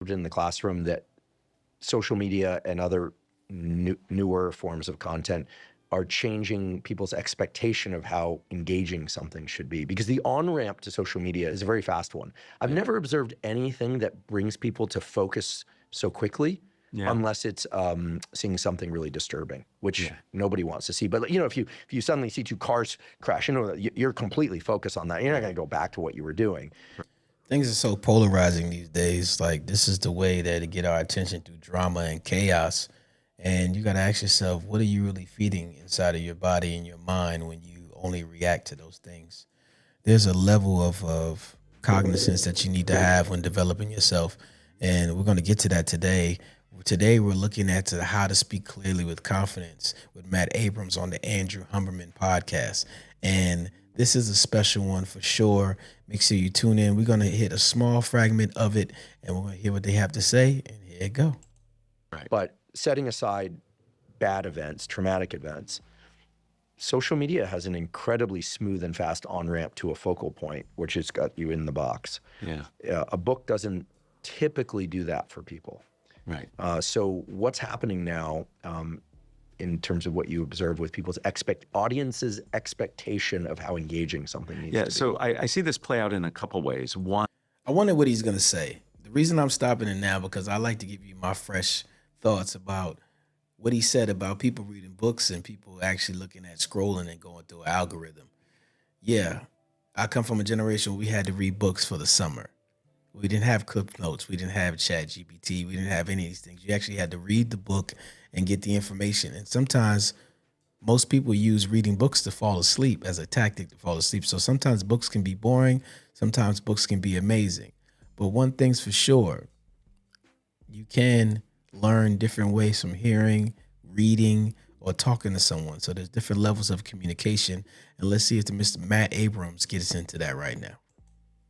in the classroom that social media and other newer forms of content are changing people's expectation of how engaging something should be. Because the on-ramp to social media is a very fast one. I've never observed anything that brings people to focus so quickly, unless it's seeing something really disturbing, which nobody wants to see. But if you suddenly see two cars crash, you're completely focused on that. You're not going to go back to what you were doing. Things are so polarizing these days. Like, this is the way that to get our attention through drama and chaos. And you got to ask yourself, what are you really feeding inside of your body and your mind when you only react to those things? There's a level of cognizance that you need to have when developing yourself. And we're going to get to that today. Today, we're looking at how to speak clearly with confidence with Matt Abrams on the Andrew Huberman Podcast. And this is a special one for sure. Make sure you tune in. We're going to hit a small fragment of it, and we're going to hear what they have to say. And here it go. Right. But setting aside bad events, traumatic events, social media has an incredibly smooth and fast on-ramp to a focal point, which has got you in the box. Yeah. A book doesn't typically do that for people. Right. So what's happening now in terms of what you observe with people's audience's expectation of how engaging something needs to be? So I see this play out in a couple ways. One, I wonder what he's going to say. The reason I'm stopping it now, because I like to give you my fresh thoughts about what he said about people reading books and people actually looking at scrolling and going through an algorithm. Yeah, I come from a generation where we had to read books for the summer. We didn't have Clip Notes. We didn't have ChatGPT. We didn't have any of these things. You actually had to read the book and get the information. And sometimes most people use reading books to fall asleep as a tactic to fall asleep. So sometimes books can be boring. Sometimes books can be amazing. But one thing's for sure, you can learn different ways from hearing, reading, or talking to someone. So there's different levels of communication. And let's see if Mr. Matt Abrams gets into that right now.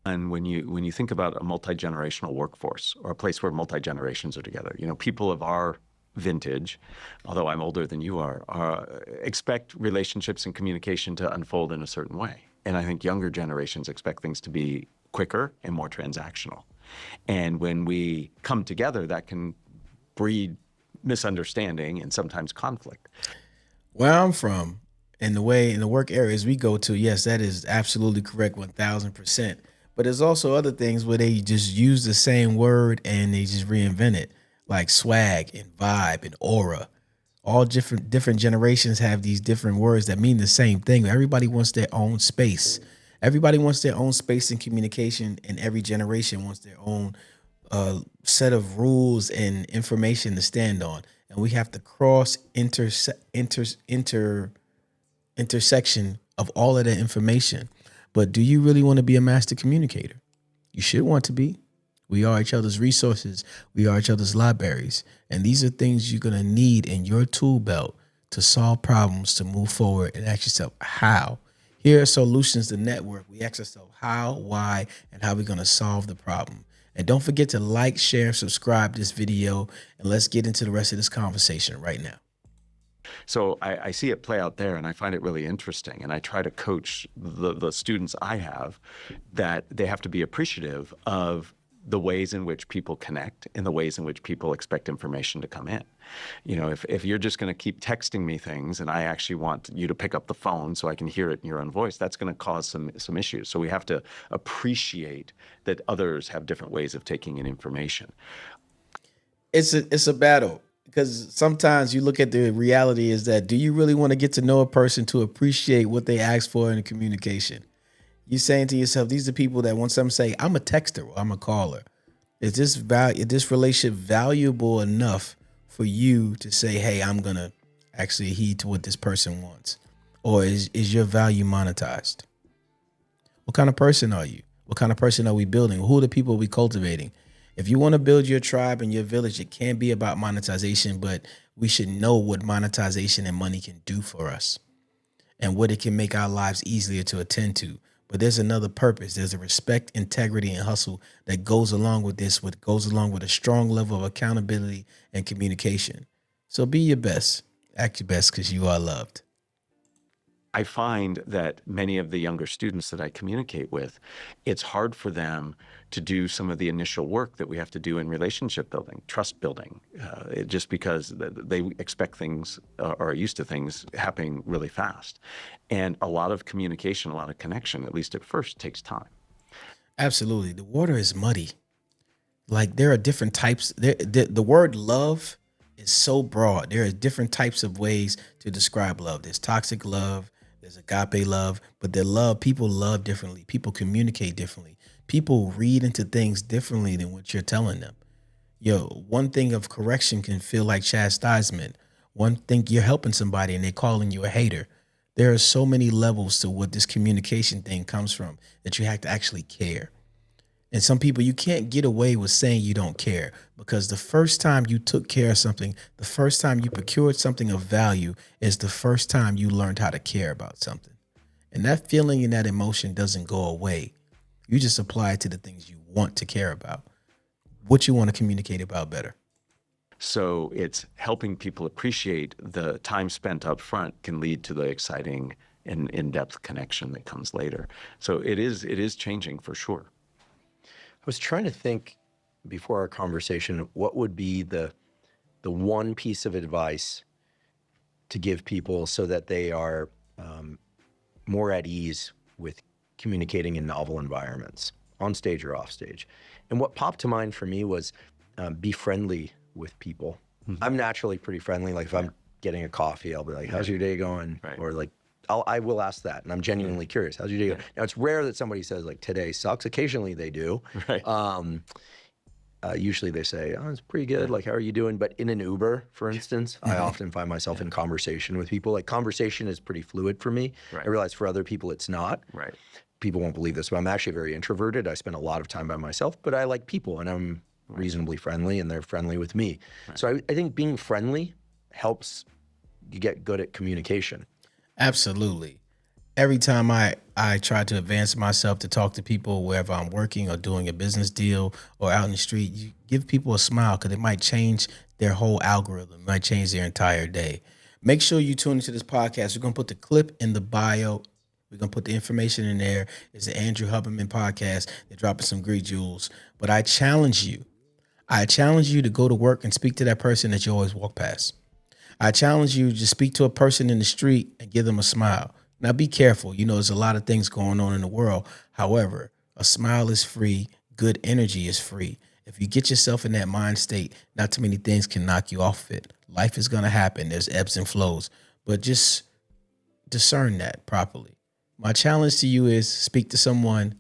and when you think about a multi-generational workforce or a place where multi-generations are together, people of our vintage, although I'm older than you are, expect relationships and communication to unfold in a certain way. And I think younger generations expect things to be quicker and more transactional. And when we come together, that can breed misunderstanding and sometimes conflict. Where I'm from, and the way in the work areas we go to, yes, that is absolutely correct, 1,000%. But there's also other things where they just use the same word and they just reinvent it, like swag and vibe and aura. All different generations have these different words that mean the same thing. Everybody wants their own space. Everybody wants their own space in communication, and every generation wants their own set of rules and information to stand on. And we have to cross intersection of all of that information. But do you really want to be a master communicator? You should want to be. We are each other's resources. We are each other's libraries. And these are things you're going to need in your tool belt to solve problems, to move forward, and ask yourself how. Here at SOULutions, the network, we ask ourselves how, why, and how we're going to solve the problem. And don't forget to like, share, subscribe this video, and let's get into the rest of this conversation right now. So I see it play out there, and I find it really interesting. And I try to coach the students I have that they have to be appreciative of the ways in which people connect and the ways in which people expect information to come in. If you're just going to keep texting me things and I actually want you to pick up the phone so I can hear it in your own voice, that's going to cause some issues. So we have to appreciate that others have different ways of taking in information. It's a battle, because sometimes you look at the reality is that, do you really want to get to know a person to appreciate what they ask for in the communication? You're saying to yourself, these are people that want something to say, I'm a texter or I'm a caller. Is this relationship valuable enough for you to say, hey, I'm going to actually heed to what this person wants? Or is your value monetized? What kind of person are you? What kind of person are we building? Who are the people we cultivating? If you want to build your tribe and your village, it can't be about monetization, but we should know what monetization and money can do for us and what it can make our lives easier to attend to. But there's another purpose. There's a respect, integrity, and hustle that goes along with this, what goes along with a strong level of accountability and communication. So be your best. Act your best, because you are loved. I find that many of the younger students that I communicate with, it's hard for them to do some of the initial work that we have to do in relationship building, trust building, just because they expect things or are used to things happening really fast. And a lot of communication, a lot of connection, at least at first, takes time. Absolutely. The water is muddy. Like there are different types. The word love is so broad. There are different types of ways to describe love. There's toxic love, there's agape love, but people love differently. People communicate differently. People read into things differently than what you're telling them. One thing of correction can feel like chastisement. One thing you're helping somebody and they're calling you a hater. There are so many levels to what this communication thing comes from that you have to actually care. And some people, you can't get away with saying you don't care, because the first time you took care of something, the first time you procured something of value is the first time you learned how to care about something. And that feeling and that emotion doesn't go away. You just apply it to the things you want to care about, what you want to communicate about better. So it's helping people appreciate the time spent up front can lead to the exciting and in-depth connection that comes later. So it is changing for sure. I was trying to think before our conversation, what would be the one piece of advice to give people so that they are more at ease with communicating in novel environments, on stage or off stage. And what popped to mind for me was be friendly with people. Mm-hmm. I'm naturally pretty friendly. Like if I'm getting a coffee, I'll be like, how's your day going? Right. Or like, I will ask that, and I'm genuinely curious. How's your day going? Now, it's rare that somebody says, like, today sucks. Occasionally they do. Right. Usually they say, oh, it's pretty good. Like, how are you doing? But in an Uber, for instance, I often find myself in conversation with people. Like, conversation is pretty fluid for me. Right. I realize for other people it's not. Right. People won't believe this, but I'm actually very introverted. I spend a lot of time by myself, but I like people, and I'm reasonably friendly, and they're friendly with me. Right. So I think being friendly helps you get good at communication. Absolutely. Every time I try to advance myself to talk to people, wherever I'm working or doing a business deal or out in the street, you give people a smile, because it might change their whole algorithm. It might change their entire day. Make sure you tune into this podcast. We're going to put the clip in the bio. We're going to put the information in there. It's the Andrew Huberman Podcast. They're dropping some great jewels. But I challenge you to go to work and speak to that person that you always walk past. I challenge you to speak to a person in the street and give them a smile. Now, be careful. There's a lot of things going on in the world. However, a smile is free. Good energy is free. If you get yourself in that mind state, not too many things can knock you off of it. Life is going to happen. There's ebbs and flows, but just discern that properly. My challenge to you is speak to someone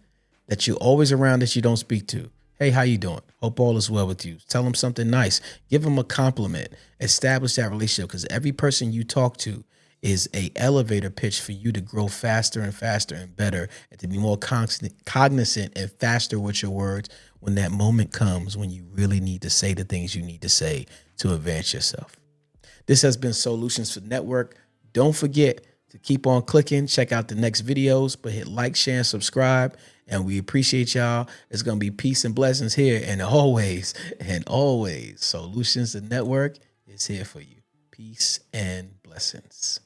that you're always around that you don't speak to. Hey, how you doing? Hope all is well with you. Tell them something nice. Give them a compliment. Establish that relationship, because every person you talk to is a elevator pitch for you to grow faster and faster and better, and to be more cognizant and faster with your words when that moment comes when you really need to say the things you need to say to advance yourself. This has been SOULutions Network. Don't forget to keep on clicking. Check out the next videos, but hit like, share, and subscribe. And we appreciate y'all. It's going to be peace and blessings here. And always, SOULutions Network is here for you. Peace and blessings.